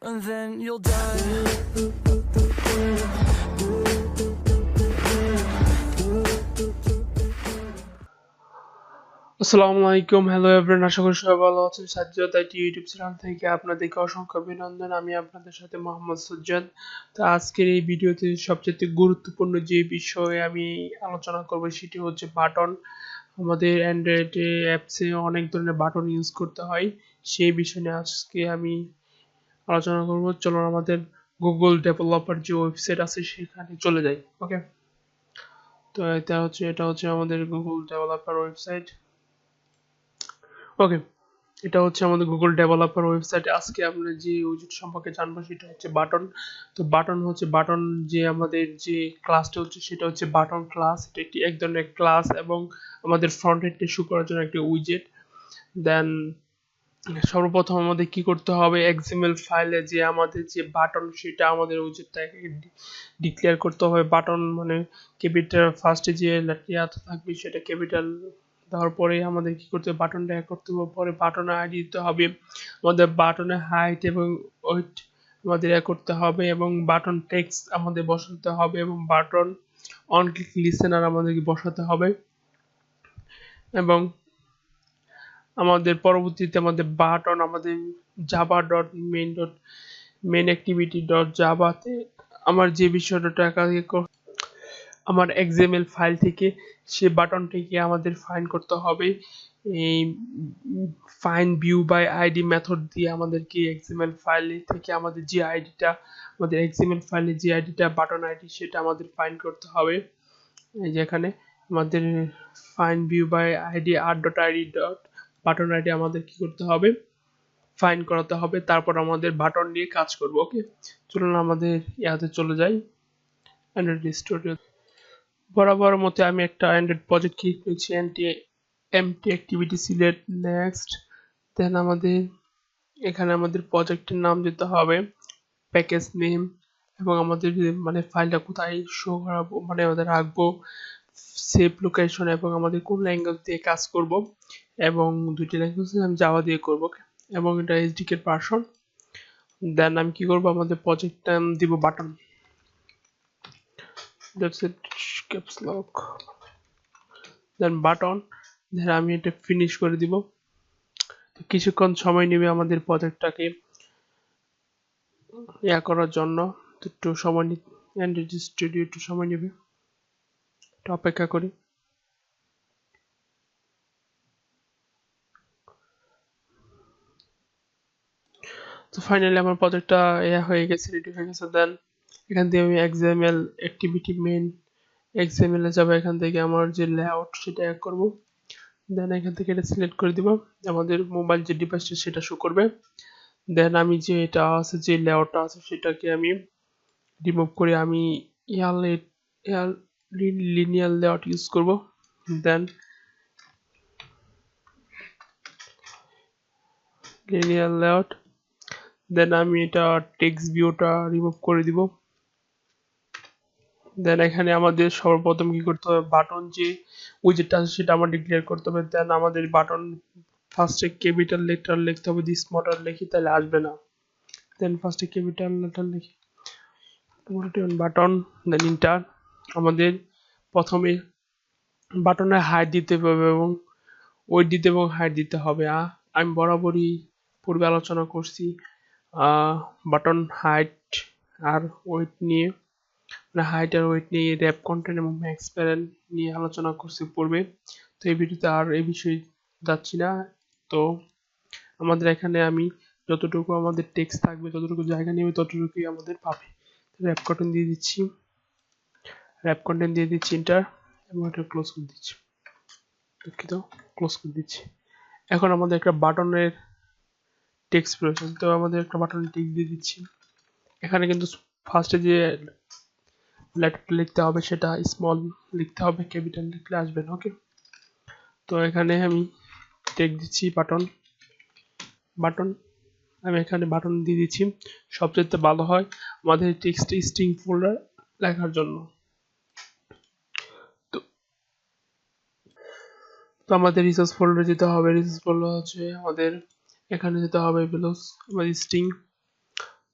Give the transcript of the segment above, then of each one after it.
and then you'll die. আসসালামু আলাইকুম, hello everyone, আশা করি সবাই ভালো আছেন। সাজ্জাদ আইটি ইউটিউব চ্যানেল থেকে আপনাদেরকে অসংখ্য অভিনন্দন। আমি আপনাদের সাথে মোহাম্মদ সাজ্জাদ। তো আজকের এই ভিডিওতে সবচেয়ে গুরুত্বপূর্ণ যে বিষয়ে আমি আলোচনা করব সেটি হচ্ছে বাটন। আমাদের অ্যান্ড্রয়েড অ্যাপসে অনেক ধরনের বাটন ইউজ করতে হয়, সেই বিষয় নিয়ে আজকে আমি আলোচনা করব। চলুন আমাদের গুগল ডেভেলপার যে ওয়েবসাইট আছে সেখানে চলে যাই। ওকে, তো এটা হচ্ছে আমাদের গুগল ডেভেলপার ওয়েবসাইট। ওকে, এটা হচ্ছে আমাদের গুগল ডেভেলপার ওয়েবসাইটে। আজকে আমরা যে উইজেট সম্পর্কে জানবো সেটা হচ্ছে বাটন। তো বাটন যে আমাদের যে ক্লাসটা হচ্ছে সেটা হচ্ছে বাটন ক্লাস। এটা একটি এক ধরনের ক্লাস এবং আমাদের ফ্রন্ট এন্ডে শো করার জন্য একটি উইজেট। দেন সর্বপ্রথম আমাদের কি করতে হবে, এক্সএমএল ফাইলে যে আমাদের যে বাটন সেটা আমাদের উইজেটটাকে ডিক্লেয়ার করতে হবে। বাটন মানে ক্যাপিটাল, ফার্স্টে যে লেটার থাকবে সেটা ক্যাপিটাল দেওয়ার পরে আমাদের কি করতে হবে, বাটনটা অ্যাড করতে হবে। পরে বাটনে আইডি দিতে হবে, আমাদের বাটনের হাইট এবং ওয়েট আমাদের অ্যাড করতে হবে, এবং বাটন টেক্সট আমাদের বসাতে হবে, এবং বাটন অন ক্লিক লিসেনার আমাদেরকে বসাতে হবে। এবং আমাদের পরবর্তীতে আমাদের বাটন আমাদের Java dot main activity dot জাভাতে আমার যে বিষয়টা আমার এক্সএমএল ফাইল থেকে সে বাটনটিকে আমাদের ফাইন করতে হবে। এই find view by ID method দিয়ে আমাদেরকে এক্সএমএল ফাইল থেকে আমাদের যে আইডিটা, আমাদের এক্সএমএল ফাইলে যে আইডিটা বাটন আইডি সেটা আমাদের ফাইন করতে হবে। এই যে এখানে আমাদের find view by ID R dot ID dot button ID আমাদের কি করতে হবে, ফাইন করাতে হবে। তারপর আমাদের বাটন নিয়ে কাজ করব। ওকে, চলুন আমাদের ইয়াতে চলে যাই, অ্যান্ড্রয়েড স্টুডিও। বরাবর মতে আমি একটা অ্যান্ড্রয়েড প্রজেক্ট ক্লিক করেছি, এমটি অ্যাক্টিভিটি সিলেক্ট, নেক্সট। দেন আমাদের এখানে আমাদের প্রজেক্টের নাম দিতে হবে, প্যাকেজ নেম, এবং আমাদের মানে ফাইলটা কোথায় শো করাবো মানে আমাদের রাখবো, সেভ লোকেশন, এবং আমাদের কোন ল্যাঙ্গুয়েজ দিয়ে কাজ করব। এবং দুইটি ল্যাঙ্গুয়েজ আমি জাভা দিয়ে করব, এবং এটা এসডিকে ভার্সন। দেন আমি কি করব, আমাদের প্রজেক্ট নাম দিব button. That's it, caps lock, then button. Then আমি এটা ফিনিশ করে দিব। তো কিছুক্ষণ সময় নেবে আমাদের প্রজেক্টটাকে ইয়া করার জন্য। একটু সময় অ্যান্ড্রয়েড স্টুডিও একটু সময় নেবে, একটু অপেক্ষা করি। তো ফাইনালি আমার প্রজেক্টটা ইয়া হয়ে গেছে, রেডি হয়ে গেছে। দেন এখান থেকে আমি এক্সএমএল অ্যাক্টিভিটি মেন এক্সএমএল এ যাবো, এখান থেকে আমার যে লেআউট সেটা অ্যাড করব। দেন এখান থেকে এটা সিলেক্ট করে দিব, আমাদের মোবাইল যে ডিভাইসটা সেটা শো করবে। দেন আমি যে এটা আছে যে লেআউটটা আছে সেটাকে আমি রিমুভ করে আমি এয়ার লিনিয়ার লেআউট ইউজ করব। দেন লিনিয়ার লেআউট, দেন আমি এটা টেক্সট ভিউটা রিমুভ করে দিব। দেন এখানে আমাদের সর্বপ্রথম কি করতে হবে, বাটন যে উইজেটটা আছে সেটা আমার ডিক্লেয়ার করতে হবে। দেন আমাদের বাটন ফার্স্টে ক্যাপিটাল লেটার লিখতে হবে, দিস মডেল লিখি তাহলে আসবে না। দেন ফার্স্টে ক্যাপিটাল লেটার লিখি বাটন, দেন ইন্টার। আমাদের প্রথমে বাটনে হাইট দিতে হবে এবং ওয়েট দিতে এবং হাইট দিতে হবে। আমি বরাবরই পূর্বে আলোচনা করছি বাটন হাইট আর ওয়েট নিয়ে, মানে হাইট আর ওয়েট নিয়ে র্যাপ কন্টেন্ট এবং ম্যাক্স প্যারেন্ট নিয়ে আলোচনা করছি পূর্বে। তো এই ভিডিওতে আর এই বিষয়ে যাচ্ছি না। তো আমাদের এখানে আমি যতটুকু আমাদের টেক্সট থাকবে, যতটুকু জায়গা নেবে ততটুকুই আমাদের পাবে। র্যাপ কন্টেন্ট দিয়ে দিচ্ছি, ইন্টার, এবং এটা ক্লোজ করে দিচ্ছি, দুঃখিত, ক্লোজ করে দিচ্ছি। এখন আমাদের একটা বাটনের টেক্সট প্রয়োজন, তো আমাদের একটা বাটনের টেক্সট দিয়ে দিচ্ছি। এখানে কিন্তু ফার্স্টে যে লেটারটা লিখতে হবে সেটা স্মল লিখতে হবে, ক্যাপিটাল লিখলে আসবে না। ওকে, তো এখানে আমি টেক্সট দিচ্ছি বাটন আমি এখানে বাটন দিয়ে দিচ্ছি। সবচেয়ে ভালো হয় আমাদের টেক্সট স্ট্রিং ফোল্ডার লেখার জন্য। তো আমাদের রিসোর্স ফোল্ডারে যেতে হবে, রিসোর্স ফোল্ডার হচ্ছে আমাদের এখানে যেতে হবে, আমাদের স্ট্রিং।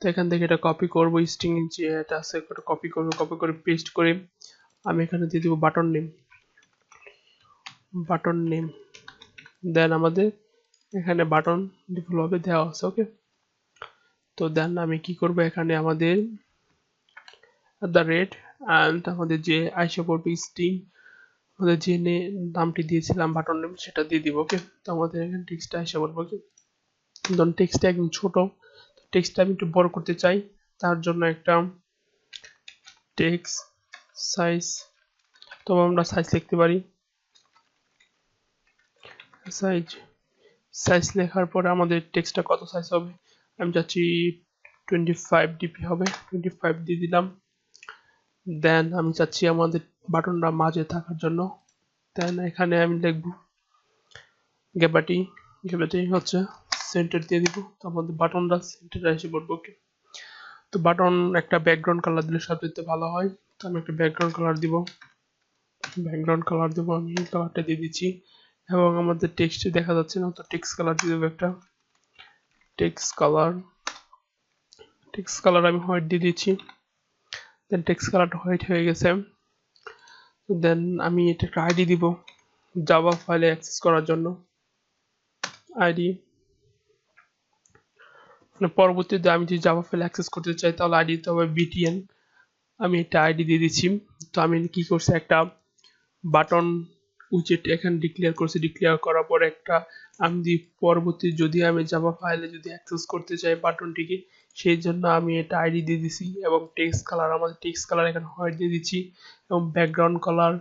তো এখান থেকে এটা কপি করব, স্ট্রিং যে এটা আছে এটা কপি করব, কপি করে পেস্ট করে আমি এখানে দিয়ে দেব বাটন নেম দেন আমাদের এখানে বাটন ডিফল্ট ভাবে দেওয়া আছে। ওকে, তো দেন আমি কি করব, এখানে আমাদের @ এন্ড আমাদের যে আইসা পড়বে স্ট্রিং আমাদের যে নামটি দিয়েছিলাম বাটন নেম সেটা দিয়ে দিব। ওকে, তো আমাদের এখানে টেক্সটটা আইসা পড়বে। ওকে, ধরুন টেক্সটটা একদম ছোট, টেক্সটটা আমি একটু বড় করতে চাই, তার জন্য একটা টেক্সট সাইজ, তো আমরা সাইজ লিখতে পারি, সাইজ সাইজ লেখার পরে আমাদের টেক্সটটা কত সাইজ হবে, আমি চাচ্ছি 25 ডিপি হবে, 25 দিয়ে দিলাম। দেন আমি চাচ্ছি আমাদের বাটনটা মাঝে থাকার জন্য, দেন এখানে আমি লিখব গ্যাবাটি, গ্যাবাটি হচ্ছে সেন্টার দিয়ে দিব, তো আমাদের বাটনটা সেন্টারে এসে পড়বে। ওকে, তো বাটন একটা ব্যাকগ্রাউন্ড কালার দিলে সবচেয়ে ভালো হয়, তো আমি একটা ব্যাকগ্রাউন্ড কালার দিব, আমি কালারটা দিয়ে দিচ্ছি। এবং আমাদের টেক্সটে দেখা যাচ্ছে না, তো টেক্সট কালার দিয়ে দেবো একটা টেক্সট কালার আমি হোয়াইট দিয়ে দিচ্ছি। দেন টেক্সট কালারটা হোয়াইট হয়ে গেছে। দেন আমি এটা একটা আইডি দিব জাভা ফাইলে অ্যাক্সেস করার জন্য, আইডি মানে পরবর্তীতে আমি যদি জাভা ফাইলে অ্যাক্সেস করতে চাই তাহলে আইডি দিতে হবে btn, আমি একটা আইডি দিয়ে দিচ্ছি। তো আমি কি করছি, একটা বাটন উইজেট এখানে ডিক্লেয়ার করছি, ডিক্লেয়ার করার পরে একটা আমি পরবর্তী যদি আমি জাভা ফাইলে যদি অ্যাক্সেস করতে চাই বাটনটিকে, সেই জন্য আমি এটা আইডি দিয়ে দিছি। এবং টেক্সট কালার, আমাদের টেক্সট কালার এখানে হোয়াইট দিয়ে দিচ্ছি, এবং ব্যাকগ্রাউন্ড কালার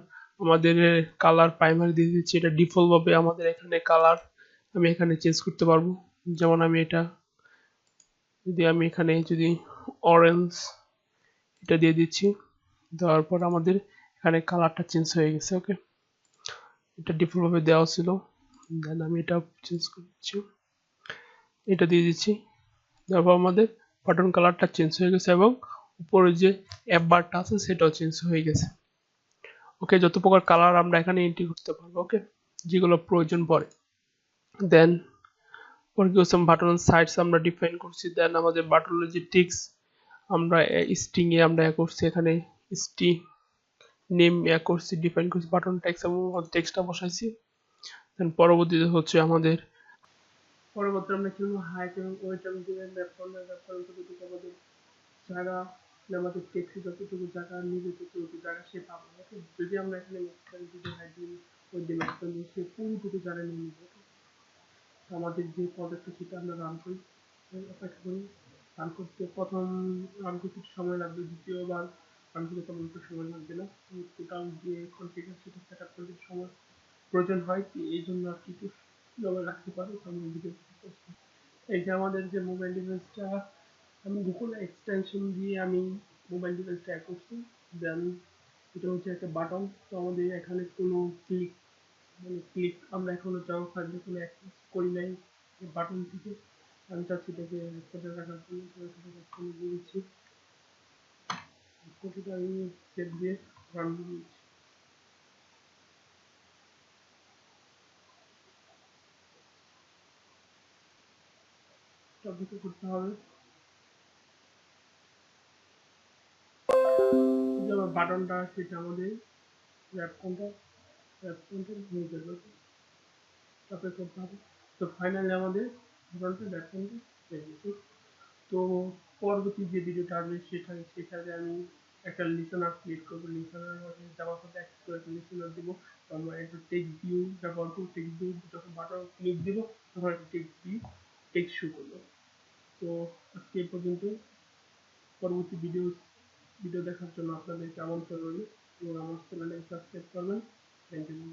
আমাদের কালার প্রাইমারি দিয়ে দিচ্ছি। এটা ডিফল্ট ভাবে আমাদের এখানে কালার আমি এখানে চেঞ্জ করতে পারবো, যেমন আমি এটা যদি আমি এখানে যদি অরেঞ্জ এটা দিয়ে দিচ্ছি, দেওয়ার পর আমাদের এখানে কালারটা চেঞ্জ হয়ে গেছে। ওকে, এটা ডিফল্ট ভাবে দেওয়া ছিল, দেন আমি এটা চেঞ্জ করছি, এটা দিয়ে দিচ্ছি, তারপর আমাদের বাটন কালারটা চেঞ্জ হয়ে গেছে এবং উপরে যে অ্যাপ বারটা আছে সেটাও চেঞ্জ হয়ে গেছে। ওকে, যত প্রকার কালার আমরা এখানে এন্ট্রি করতে পারবো, ওকে, যেগুলো প্রয়োজন পড়ে। দেন পরে কি হচ্ছে, বাটন সাইডস আমরা ডিফাইন করছি, দেন আমাদের বাটনের যে টেক্সট আমরা স্ট্রিং এ আমরা করছি, এখানে স্ট্রিং নেম করছি, ডিফাইন করছি বাটন টেক্সট এবং টেক্সটটা বসাইছি। দেন পরবর্তীতে হচ্ছে আমাদের পরবর্তী আমরা কি হাইট এবং ওয়েট আমি দিয়ে ম্যাপ করলে যতটুকু আমাদের জায়গা আমাদের টেক্সট যতটুকু জায়গা নিবে ততটুকু জায়গা সে পাবে। ওকে, যদি আমরা এখানে যদি হাইট দিই ওই যে ম্যাপ করলে সে পুরোটুকু জায়গা নিয়ে নিবে। আমাদের যে প্রজেক্টটা সেটা আমরা রান করি, অপেক্ষা করি, রান করতে প্রথম রান করতে সময় লাগবে, দ্বিতীয়বার রান করতে তেমন একটু সময় লাগবে না। টোটাল যে কনফিগার সেটা সেট আপ করতে সময় প্রয়োজন হয়, এই জন্য আর কি জমা রাখতে পারো। আমি ভিডিও এই যে আমাদের যে মোবাইল ডিভাইসটা আমি গুগল এক্সটেনশন দিয়ে আমি মোবাইল ডিভাইসটা অ্যাড করছি, দেন এটা হচ্ছে একটা বাটন। তো আমাদের এখানে কোনো ক্লিক ক্লিক আমরা এখনো জাভা ফাইলে কোনো অ্যাক্সেস করি নাই বাটন থেকে, আমি চাচ্ছি এটাকে করে রাখার জন্য, তো এটাকে খুলে দিয়ে দিচ্ছি, কোডটা আমি সেভ দিয়ে রান দিয়ে দিচ্ছি। সবকিছু করতে হবে, যে আমার বাটনটা সেটা আমাদের র্যাপ কোনটা নিয়ে যাবে, তারপরে করতে হবে। তো ফাইনালি আমাদের বাটনটা র্যাপ কোনটা হয়ে গেছে। তো পরবর্তী যে ভিডিওটা আসবে সেখানে আমি একটা লিসেনার ক্রিয়েট করবো, লিসেনার ব্যবহার করতে অ্যাক্সেস করে একটা লিসেনার দিব। আমরা একটা টেক্সট ভিউ ব্যবহার করবো, টেক্সট ভিউ যখন বাটন ক্লিক দিব তখন একটা টেক্সট শো করবো। তো আজকে এই পর্যন্ত, পরবর্তী ভিডিও দেখার জন্য আপনাদেরকে আমন্ত্রণ রইল এবং আমার চ্যানেলে সাবস্ক্রাইব করবেন। Thank you.